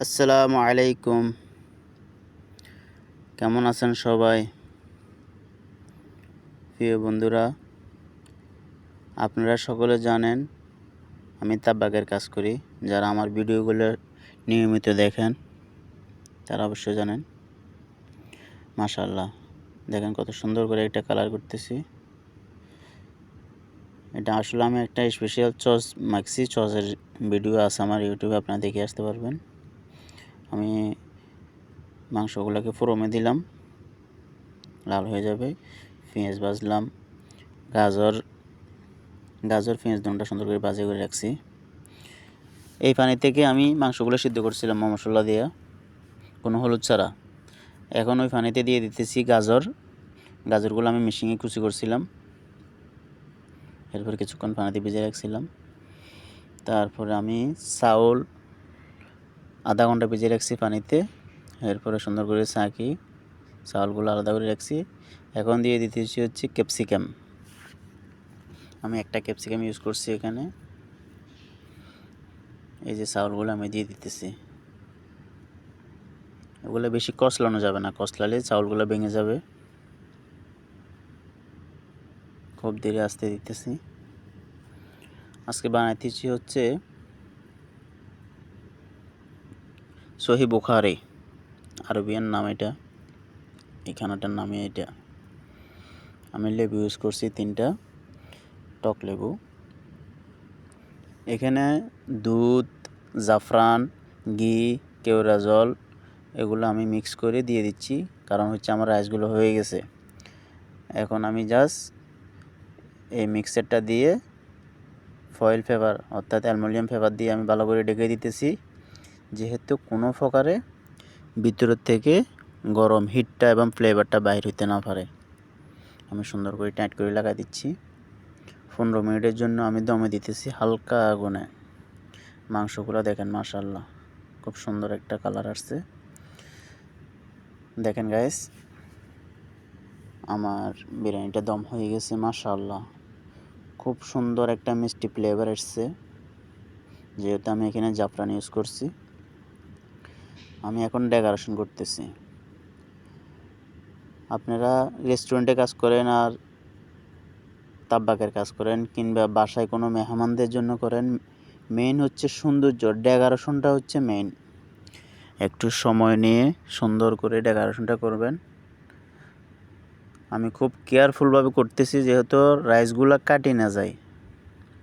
আসসালামু আলাইকুম। কেমন আছেন সবাই? প্রিয় বন্ধুরা, আপনারা সকলে জানেন আমি তাব্বাকের কাজ করি। যারা আমার ভিডিওগুলো নিয়মিত দেখেন তারা অবশ্যই জানেন। মাশাআল্লাহ, দেখেন কত সুন্দর করে একটা কালার করতেছি। এটা আসলে আমি একটা স্পেশাল সস মাখছি। সসের ভিডিও আছে আমার ইউটিউবে, আপনারা দেখে আসতে পারবেন। আমি মাংসগুলোকে ফোড়নে দিলাম, লাল হয়ে যাবে। পেঁয়াজ ভাজলাম, গাজর পেঁয়াজ দুটোটা সুন্দর করে ভাজি করে রাখছি। এই পানি থেকে আমি মাংসগুলো সিদ্ধ করছিলাম মশলা দিয়ে, কোনো হলুদ ছাড়া। এখন ওই পানিতে দিয়ে দিতেছি গাজরগুলো আমি মেশিনে কুচি করছিলাম। এরপর কিছুক্ষণ পানিতে ভিজে রাখছিলাম। তারপরে আমি চাউল আধা ঘন্টা ভিজে রাখছি পানিতে। এরপরে সুন্দর করে চাউলগুলো আলাদা করে রাখছি। এখন দিয়ে দিতেছি হচ্ছে ক্যাপসিকাম। আমি একটা ক্যাপসিকাম ইউজ করছি এখানে। এই যে চাউলগুলো আমি দিয়ে দিতেছি। এগুলো বেশি কষলানো যাবে না, কষলালে চাউলগুলো ভেঙে যাবে। খুব ধীরে আস্তে দিতেছি। আজকে বানাইতেছি হচ্ছে সহি বুখারি, আরবিয়ান নাম এটা, এই খানাটার নামে এটা। আমি লেবু ইউজ করছি 3টা টক লেবু। এখানে দুধ, জাফরান, ঘি, কেওড়া জল এগুলো আমি মিক্স করে দিয়ে দিচ্ছি, কারণ হচ্ছে আমার রাইসগুলো হয়ে গেছে। এখন আমি জাস্ট এই মিক্সারটা দিয়ে ফয়েল পেপার অর্থাৎ অ্যালুমিনিয়াম পেপার দিয়ে আমি ভালো করে ঢেকে দিতেছি, যেহেতু কোনো প্রকারে ভিতরের থেকে গরম হিটটা এবং ফ্লেভারটা বাইর হইতে না পারে। আমি সুন্দর করে টাইট করে লাগাই দিচ্ছি। 15 মিনিটের জন্য আমি দমে দিতেছি হালকা আগুনে। মাংসগুলো দেখেন, মাশাআল্লাহ খুব সুন্দর একটা কালার আসছে। দেখেন গাইস, আমার বিরিয়ানিটা দম হয়ে গেছে। মাশাআল্লাহ, খুব সুন্দর একটা মিষ্টি ফ্লেভার আসছে, যেহেতু আমি এখানে জাফরান ইউজ করছি। আমি এখন ডেকোরেশন করতেছি। আপনারা রেস্টুরেন্টে কাজ করেন আর তাব্বাকের কাজ করেন, কিংবা বাসায় কোনো মেহমানদের জন্য করেন, মেইন হচ্ছে সৌন্দর্য, ডেকোরেশনটা হচ্ছে মেইন। একটু সময় নিয়ে সুন্দর করে ডেকোরেশনটা করবেন। আমি খুব কেয়ারফুলভাবে করতেছি, যেহেতু রাইসগুলো কাটি না যায়।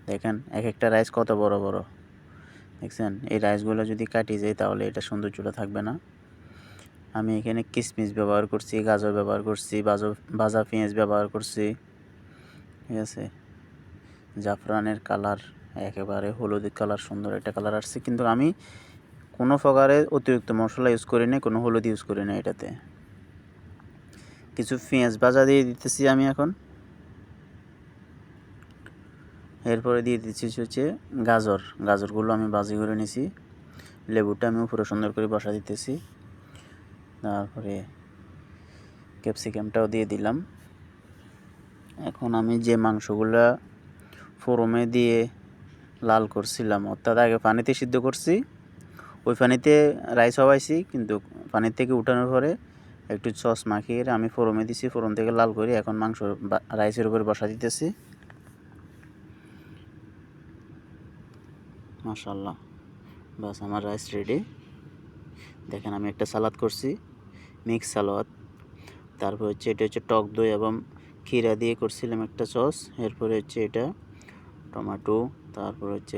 দেখেন এক একটা রাইস কত বড় বড়, দেখছেন? এই রাইসগুলো যদি কাটি যায় তাহলে এটা সৌন্দর্যটা থাকবে না। আমি এখানে কিশমিশ ব্যবহার করছি, গাজর ব্যবহার করছি, ভাজা পেঁয়াজ ব্যবহার করছি, ঠিক আছে? জাফরানের কালার একেবারে হলুদ কালার, সুন্দর একটা কালার আসছে, কিন্তু আমি কোনো প্রকারে অতিরিক্ত মশলা ইউজ করি না, কোনো হলুদ ইউজ করি না এটাতে। কিছু পেঁয়াজ ভাজা দিয়ে দিতেছি আমি এখন। এরপরে দিয়ে দিচ্ছি হচ্ছে গাজরগুলো আমি ভাজি করে নিছি। লেবুটা আমি উপরে সুন্দর করে বসা দিতেছি। তারপরে ক্যাপসিকামটাও দিয়ে দিলাম। এখন আমি যে মাংসগুলা ফোড়নে দিয়ে লাল করছিলাম, অর্থাৎ আগে পানিতে সিদ্ধ করছি, ওই পানিতে রাইস হওয়াইছি, কিন্তু পানির থেকে উঠানোর পরে একটু সস মাখিয়ে আমি ফোড়নে দিছি, ফোড়ন থেকে লাল করে এখন মাংস রাইসের উপরে বসা দিতেছি। মাশাআল্লাহ, বাস আমার রাইস রেডি। দেখেন আমি একটা সালাদ করছি, মিক্স সালাদ। তারপর হচ্ছে এটা হচ্ছে টক দই এবং ক্ষীরা দিয়ে করছিলাম একটা সস। এরপরে হচ্ছে এটা টমেটো, তারপর হচ্ছে